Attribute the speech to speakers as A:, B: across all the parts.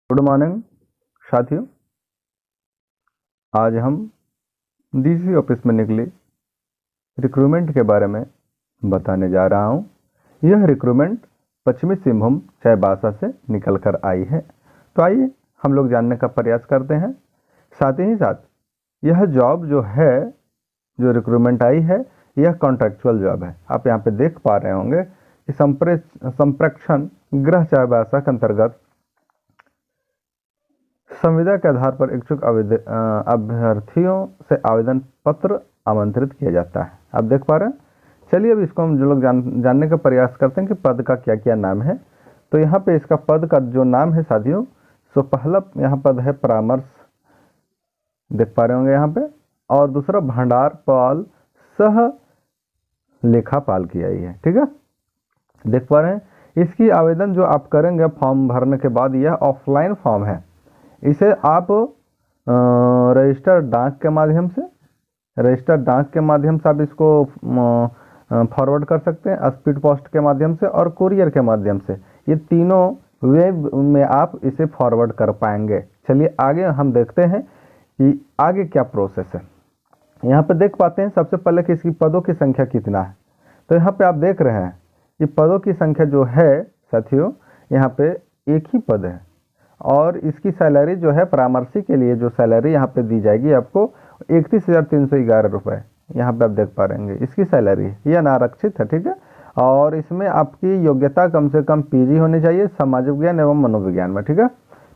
A: Good morning साथियों, आज हम डीसी ऑफिस में निकली रिक्रूटमेंट के बारे में बताने जा रहा हूं। यह रिक्रूटमेंट पश्चिमी सिंहभूम चाईबासा से निकल कर आई है। तो आइए हम लोग जानने का प्रयास करते हैं। साथ ही साथ यह जॉब जो है, जो रिक्रूटमेंट आई है, यह कॉन्ट्रैक्चुअल जॉब है। आप यहाँ पे देख पा रहे होंगे कि संप्रेक्षण गृह चाईबासा के अंतर्गत संविदा के आधार पर इच्छुक अभ्यर्थियों से आवेदन पत्र आमंत्रित किया जाता है। आप देख पा रहे हैं। चलिए अब इसको हम जो लोग जानने का प्रयास करते हैं कि पद का क्या क्या नाम है। तो यहाँ पे इसका पद का जो नाम है साथियों, सो पहला यहाँ पद है परामर्श, देख पा रहे होंगे यहाँ पे, और दूसरा भंडारपाल सह लेखापाल की आई है। ठीक है, देख पा रहे हैं। इसकी आवेदन जो आप करेंगे फॉर्म भरने के बाद, यह ऑफलाइन फॉर्म है। इसे आप रजिस्टर्ड डाक के माध्यम से आप इसको फॉरवर्ड कर सकते हैं, स्पीड पोस्ट के माध्यम से और कुरियर के माध्यम से। ये तीनों वे में आप इसे फॉरवर्ड कर पाएंगे। चलिए आगे हम देखते हैं कि आगे क्या प्रोसेस है। यहाँ पे देख पाते हैं सबसे पहले कि इसकी पदों की संख्या कितना है। तो यहाँ पे आप देख रहे हैं कि पदों की संख्या जो है साथियों, यहाँ पे एक ही पद है और इसकी सैलरी जो है परामर्शी के लिए जो सैलरी यहाँ पे दी जाएगी आपको 31,311 रुपये। यहाँ पे आप देख पा रहे हैं इसकी सैलरी, यह अनारक्षित है। ठीक है, और इसमें आपकी योग्यता कम से कम पीजी होनी चाहिए सामाजिक विज्ञान एवं मनोविज्ञान में। ठीक है,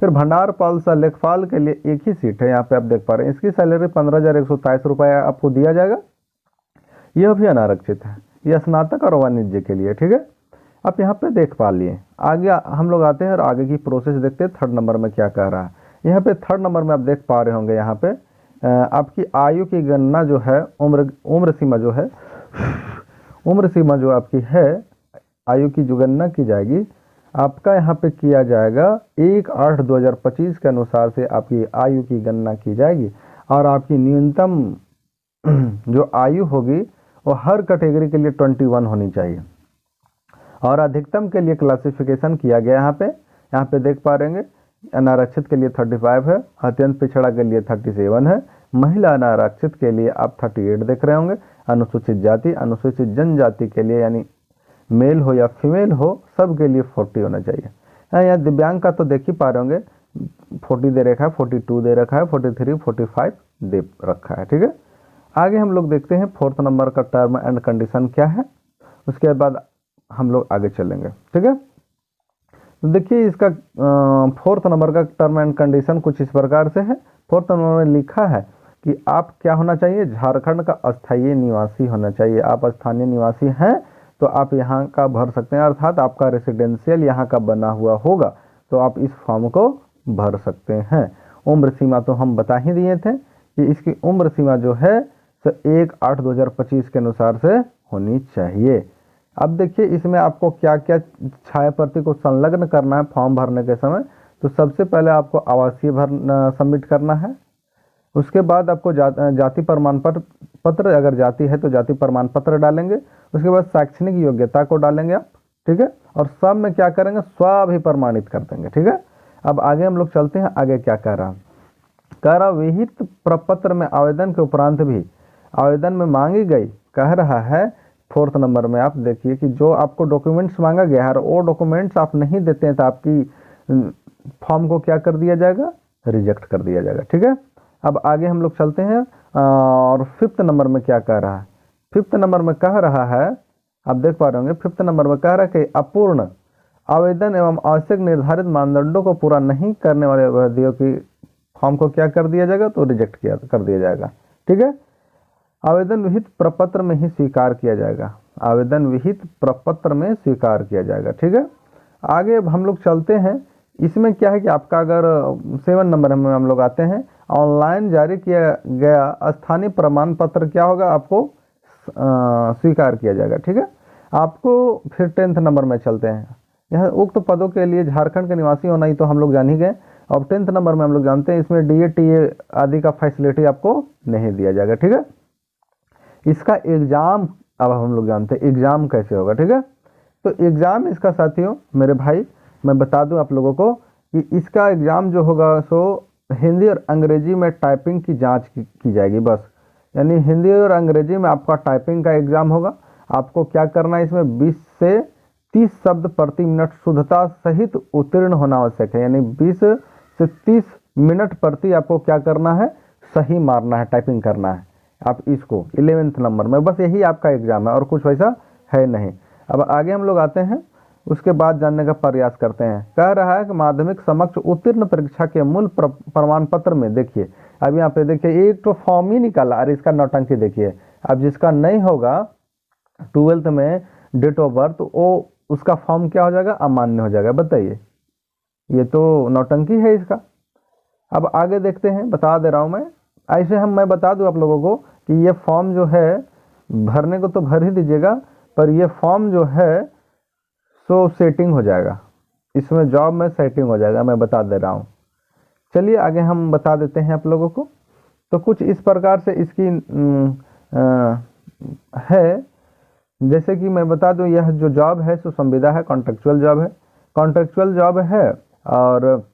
A: फिर भंडारपाल सह लेखपाल के लिए एक ही सीट है। यहाँ पे आप देख पा रहे हैं इसकी सैलरी 15,127 रुपये आपको दिया जाएगा। यह भी अनारक्षित है, यह स्नातक और वाणिज्य के लिए। ठीक है, आप यहाँ पे देख पा लिए। आगे हम लोग आते हैं और आगे की प्रोसेस देखते हैं। थर्ड नंबर में क्या कह रहा है। यहाँ पे थर्ड नंबर में आप देख पा रहे होंगे, यहाँ पे आपकी आयु की गणना जो है, उम्र सीमा जो है, उम्र सीमा जो आपकी है, आयु की जो गणना की जाएगी आपका यहाँ पे किया जाएगा 1/8/2025 के अनुसार से आपकी आयु की गणना की जाएगी। और आपकी न्यूनतम जो आयु होगी वो हर कैटेगरी के लिए 21 होनी चाहिए और अधिकतम के लिए क्लासिफिकेशन किया गया। यहाँ पे देख पा रहे हैं अनारक्षित के लिए 35 है, अत्यंत पिछड़ा के लिए 37 है, महिला अनारक्षित के लिए आप 38 देख रहे होंगे, अनुसूचित जाति अनुसूचित जनजाति के लिए यानी मेल हो या फीमेल हो सब के लिए 40 होना चाहिए। यहाँ दिव्यांग का तो देख ही पा रहे होंगे 40 दे रखा है, 42 दे रखा है, 43 45 दे रखा है। ठीक है, आगे हम लोग देखते हैं फोर्थ नंबर का टर्म एंड कंडीशन क्या है, उसके बाद हम लोग आगे चलेंगे। ठीक है, तो देखिए इसका फोर्थ नंबर का टर्म एंड कंडीशन कुछ इस प्रकार से है। फोर्थ नंबर में लिखा है कि आप क्या होना चाहिए, झारखंड का अस्थायी निवासी होना चाहिए। आप स्थानीय निवासी हैं तो आप यहाँ का भर सकते हैं, अर्थात आपका रेसिडेंशियल यहाँ का बना हुआ होगा तो आप इस फॉर्म को भर सकते हैं। उम्र सीमा तो हम बता ही दिए थे कि इसकी उम्र सीमा जो है 1/8/2025 के अनुसार से होनी चाहिए। अब देखिए इसमें आपको क्या क्या छाया प्रति को संलग्न करना है फॉर्म भरने के समय। तो सबसे पहले आपको आवासीय सबमिट करना है। उसके बाद आपको जाति प्रमाण पत्र, अगर जाति है तो जाति प्रमाण पत्र डालेंगे। उसके बाद शैक्षणिक योग्यता को डालेंगे आप। ठीक है, और सब में क्या करेंगे, स्वाभिप्रमाणित कर देंगे। ठीक है, अब आगे हम लोग चलते हैं। आगे क्या कह रहा विहित प्रपत्र में आवेदन के उपरांत भी आवेदन में मांगी गई, कह रहा है फोर्थ नंबर में आप देखिए कि जो आपको डॉक्यूमेंट्स मांगा गया है वो डॉक्यूमेंट्स आप नहीं देते हैं तो आपकी फॉर्म को क्या कर दिया जाएगा, रिजेक्ट कर दिया जाएगा। ठीक है, अब आगे हम लोग चलते हैं और फिफ्थ नंबर में क्या कह रहा है। फिफ्थ नंबर में कह रहा है, आप देख पा रहे होंगे, फिफ्थ नंबर में कह रहा है कि अपूर्ण आवेदन एवं आवश्यक निर्धारित मानदंडों को पूरा नहीं करने वाले अभ्यर्थियों की फॉर्म को क्या कर दिया जाएगा, तो रिजेक्ट कर दिया जाएगा। ठीक है, आवेदन विहित प्रपत्र में ही स्वीकार किया जाएगा, आवेदन विहित प्रपत्र में स्वीकार किया जाएगा। ठीक है, आगे हम लोग चलते हैं। इसमें क्या है कि आपका अगर 7 नंबर में हम लोग आते हैं, ऑनलाइन जारी किया गया स्थानीय प्रमाण पत्र क्या होगा, आपको स्वीकार किया जाएगा। ठीक है, आपको फिर 10th नंबर में चलते हैं। यहाँ उक्त पदों के लिए झारखंड के निवासी होना ही तो हम लोग जान ही गए। अब 10th नंबर में हम लोग जानते हैं इसमें DA TA आदि का फैसिलिटी आपको नहीं दिया जाएगा। ठीक है, इसका एग्जाम अब हम लोग जानते हैं एग्जाम कैसे होगा। ठीक है, तो एग्जाम इसका साथियों मेरे भाई मैं बता दूं आप लोगों को कि इसका एग्ज़ाम जो होगा सो हिंदी और अंग्रेजी में टाइपिंग की जांच की जाएगी बस। यानी हिंदी और अंग्रेजी में आपका टाइपिंग का एग्ज़ाम होगा। आपको क्या करना है, इसमें 20 से 30 शब्द प्रति मिनट शुद्धता सहित उत्तीर्ण होना आवश्यक है। यानी 20 से 30 मिनट प्रति आपको क्या करना है, सही मारना है, टाइपिंग करना है आप इसको 11th नंबर में। बस यही आपका एग्ज़ाम है और कुछ वैसा है नहीं। अब आगे हम लोग आते हैं, उसके बाद जानने का प्रयास करते हैं। कह रहा है कि माध्यमिक समक्ष उत्तीर्ण परीक्षा के मूल प्रमाण पत्र में देखिए, अब यहाँ पे देखिए एक तो फॉर्म ही निकाला और इसका नौटंकी देखिए। अब जिसका नहीं होगा 12th में डेट ऑफ बर्थ, वो उसका फॉर्म क्या हो जाएगा, अमान्य हो जाएगा। बताइए, ये तो नौटंकी है इसका। अब आगे देखते हैं, बता दे रहा हूँ मैं। ऐसे मैं बता दूँ आप लोगों को कि ये फॉर्म जो है भरने को तो भर ही दीजिएगा, पर ये फॉर्म जो है सो सेटिंग हो जाएगा, इसमें जॉब में सेटिंग हो जाएगा, मैं बता दे रहा हूँ। चलिए आगे हम बता देते हैं आप लोगों को। तो कुछ इस प्रकार से इसकी है, जैसे कि मैं बता दूं, यह जो जॉब है सो संविदा है, कॉन्ट्रेक्चुअल जॉब है, कॉन्ट्रेक्चुअल जॉब है। और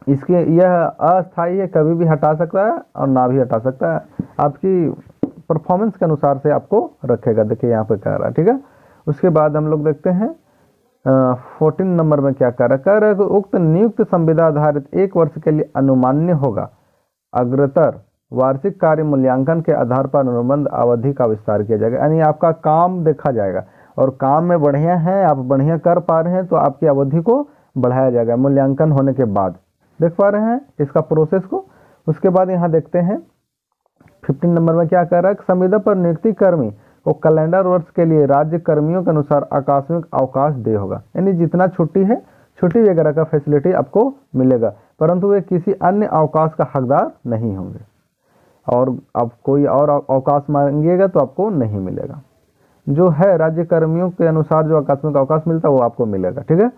A: इसके यह अस्थायी है, कभी भी हटा सकता है और ना भी हटा सकता है, आपकी परफॉर्मेंस के अनुसार से आपको रखेगा। देखिए यहाँ पे कह रहा है, ठीक है। उसके बाद हम लोग देखते हैं 14 नंबर में क्या कह रहा है कि उक्त नियुक्त संविदा आधारित 1 वर्ष के लिए अनुमान्य होगा। अग्रतर वार्षिक कार्य मूल्यांकन के आधार पर अनुबंध अवधि का विस्तार किया जाएगा। यानी आपका काम देखा जाएगा और काम में बढ़िया है, आप बढ़िया कर पा रहे हैं तो आपकी अवधि को बढ़ाया जाएगा मूल्यांकन होने के बाद। देख पा रहे हैं इसका प्रोसेस को। उसके बाद यहाँ देखते हैं 15 नंबर में क्या कह रहा है, संविदा पर नियुक्ति कर्मी को कैलेंडर वर्ष के लिए राज्य कर्मियों के अनुसार आकस्मिक अवकाश दे होगा। यानी जितना छुट्टी है, छुट्टी वगैरह का फैसिलिटी आपको मिलेगा, परंतु वे किसी अन्य अवकाश का हकदार नहीं होंगे और आप कोई और अवकाश मांगिएगा तो आपको नहीं मिलेगा। जो है राज्य कर्मियों के अनुसार जो आकस्मिक अवकाश मिलता है वो आपको मिलेगा, ठीक है।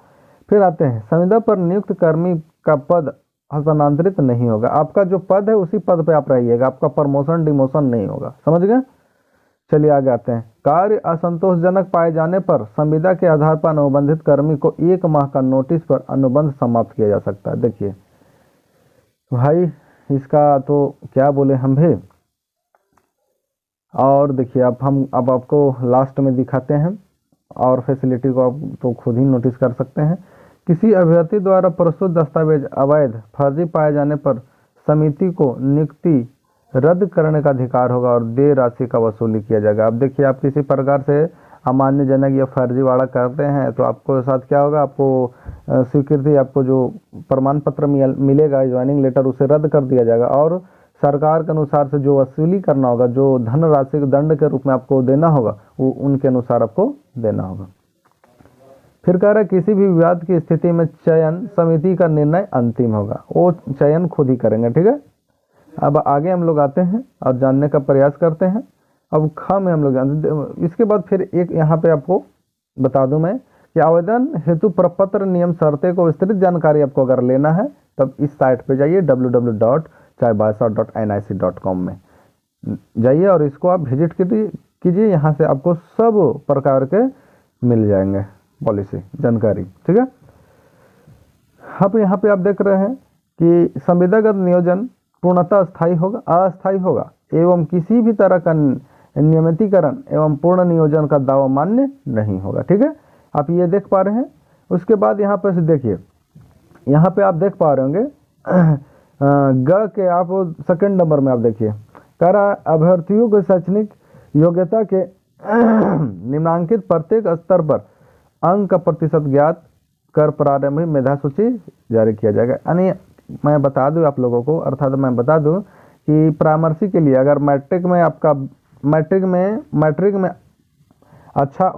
A: फिर आते हैं, संविदा पर नियुक्त कर्मी का पद हस्तांतरित नहीं होगा। आपका जो पद है उसी पद पे आप रहिएगा, आपका प्रमोशन डिमोशन नहीं होगा, समझ गए। चलिए आगे आते हैं। कार्य असंतोषजनक पाए जाने पर संविदा के आधार पर अनुबंधित कर्मी को 1 माह का नोटिस पर अनुबंध समाप्त किया जा सकता है। देखिए भाई, इसका तो क्या बोले हम भी। और देखिए अब आपको लास्ट में दिखाते हैं और फैसिलिटी को आप तो खुद ही नोटिस कर सकते हैं। किसी अभ्यर्थी द्वारा प्रस्तुत दस्तावेज अवैध फर्जी पाए जाने पर समिति को नियुक्ति रद्द करने का अधिकार होगा और देय राशि का वसूली किया जाएगा। अब देखिए, आप किसी प्रकार से अमान्यजनक या फर्जीवाड़ा करते हैं तो आपको साथ क्या होगा, आपको स्वीकृति, आपको जो प्रमाण पत्र मिलेगा, ज्वाइनिंग लेटर, उसे रद्द कर दिया जाएगा और सरकार के अनुसार से जो वसूली करना होगा, जो धन राशि के दंड के रूप में आपको देना होगा, वो उनके अनुसार आपको देना होगा। फिर कह रहा है किसी भी विवाद की स्थिति में चयन समिति का निर्णय अंतिम होगा, वो चयन खुद ही करेंगे, ठीक है। अब आगे हम लोग आते हैं और जानने का प्रयास करते हैं। अब ख में हम लोग जानते हैं। इसके बाद फिर एक यहाँ पे आपको बता दूं मैं कि आवेदन हेतु प्रपत्र नियम शर्तें को विस्तृत जानकारी आपको अगर लेना है तब इस साइट पे जाइए www.chaibasa.nic.com में जाइए और इसको आप विजिट कीजिए। यहाँ से आपको सब प्रकार के मिल जाएंगे पॉलिसी जानकारी, ठीक है। अब यहाँ पे आप देख रहे हैं कि संविदागत नियोजन पूर्णतः स्थायी होगा, अस्थायी होगा एवं किसी भी तरह का नियमितीकरण एवं पूर्ण नियोजन का दावा मान्य नहीं होगा, ठीक है। आप ये देख पा रहे हैं। उसके बाद यहाँ पे देखिए, यहाँ पे आप देख पा रहे होंगे ग के आप सेकंड नंबर में आप देखिए, कह रहा अभ्यर्थियों को शैक्षणिक योग्यता के निम्नांकित प्रत्येक स्तर पर अंक का प्रतिशत ज्ञात कर प्रारंभिक मेधा सूची जारी किया जाएगा। यानी मैं बता दूं आप लोगों को, अर्थात मैं बता दूं कि परामर्शी के लिए अगर मैट्रिक में आपका मैट्रिक में अच्छा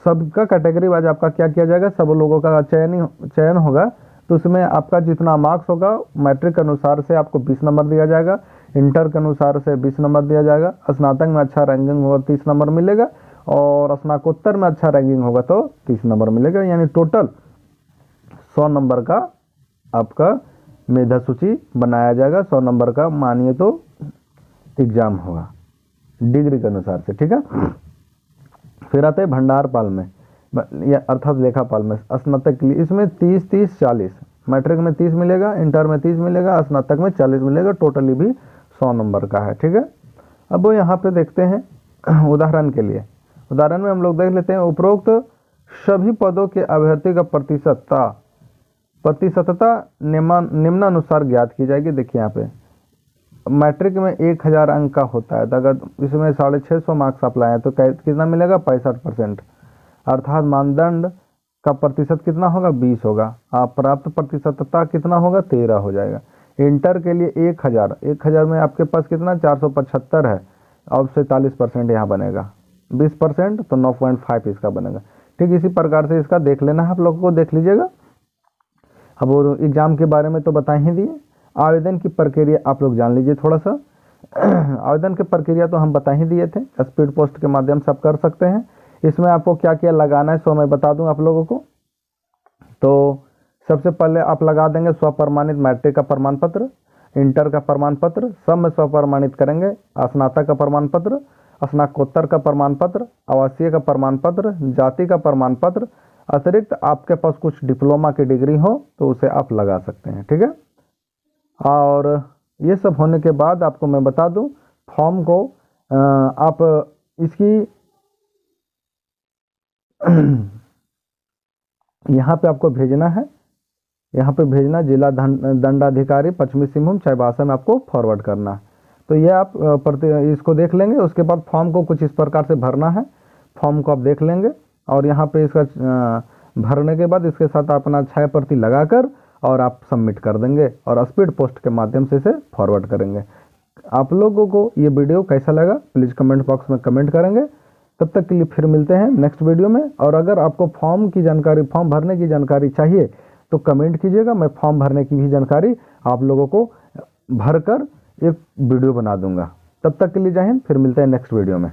A: सबका कैटेगरी वाइज आपका क्या किया जाएगा, सब लोगों का चयन होगा, तो उसमें आपका जितना मार्क्स होगा मैट्रिक के अनुसार से आपको 20 नंबर दिया जाएगा, इंटर के अनुसार से 20 नंबर दिया जाएगा, स्नातक में अच्छा रैंकिंग होगा 30 नंबर मिलेगा और स्नातकोत्तर में अच्छा रैंकिंग होगा तो 30 नंबर मिलेगा। यानी टोटल 100 नंबर का आपका मेधा सूची बनाया जाएगा। 100 नंबर का मानिए तो एग्जाम होगा डिग्री के अनुसार से, ठीक है। फिर आते हैं भंडारपाल में या अर्थात लेखापाल में स्नातक के लिए, इसमें 30-30-40 मैट्रिक में 30 मिलेगा, इंटर में 30 मिलेगा, स्नातक में 40 मिलेगा, टोटली भी 100 नंबर का है। ठीक है, अब वो यहाँ पे देखते हैं उदाहरण के लिए। उदाहरण में हम लोग देख लेते हैं, उपरोक्त सभी पदों के अभ्यर्थी का प्रतिशतता निम्नानुसार ज्ञात की जाएगी। देखिए यहाँ पे मैट्रिक में 1000 अंक का होता है, तो अगर इसमें 650 मार्क्स आप लाए तो कितना मिलेगा, 65%, अर्थात मानदंड का प्रतिशत कितना होगा, 20 होगा। आप प्राप्त प्रतिशतता कितना होगा, 13 हो जाएगा। इंटर के लिए 1000 में आपके पास कितना 475 है, अब से 40% यहाँ बनेगा, 20% तो 9.5 इसका बनेगा। ठीक इसी प्रकार से इसका देख लेना है, आप लोगों को देख लीजिएगा। अब वो एग्जाम के बारे में तो बता ही दिए, आवेदन की प्रक्रिया आप लोग जान लीजिए थोड़ा सा। आवेदन की प्रक्रिया तो हम बता ही दिए थे, स्पीड पोस्ट के माध्यम से आप कर सकते हैं। इसमें आपको क्या क्या लगाना है सो मैं बता दूं आप लोगों को। तो सबसे पहले आप लगा देंगे स्वप्रमाणित मैट्रिक का प्रमाण पत्र, इंटर का प्रमाण पत्र, सब में स्वप्रमाणित करेंगे, स्नातक का प्रमाण पत्र, स्नातकोत्तर का प्रमाण पत्र, आवासीय का प्रमाण पत्र, जाति का प्रमाण पत्र, अतिरिक्त आपके पास कुछ डिप्लोमा की डिग्री हो तो उसे आप लगा सकते हैं। ठीक है, और ये सब होने के बाद आपको मैं बता दूं, फॉर्म को आप इसकी यहाँ पे आपको भेजना है, यहाँ पे भेजना जिला दंडाधिकारी पश्चिमी सिंहभूम चाईबासा में आपको फॉरवर्ड करना है। तो ये आप इसको देख लेंगे। उसके बाद फॉर्म को कुछ इस प्रकार से भरना है, फॉर्म को आप देख लेंगे और यहाँ पे इसका भरने के बाद इसके साथ अपना 6 प्रति लगाकर और आप सबमिट कर देंगे और स्पीड पोस्ट के माध्यम से इसे फॉरवर्ड करेंगे। आप लोगों को ये वीडियो कैसा लगा प्लीज़ कमेंट बॉक्स में कमेंट करेंगे। तब तक के लिए फिर मिलते हैं नेक्स्ट वीडियो में। और अगर आपको फॉर्म की जानकारी, फॉर्म भरने की जानकारी चाहिए तो कमेंट कीजिएगा, मैं फॉर्म भरने की भी जानकारी आप लोगों को भरकर एक वीडियो बना दूंगा। तब तक के लिए जय हिंद, फिर मिलते हैं नेक्स्ट वीडियो में।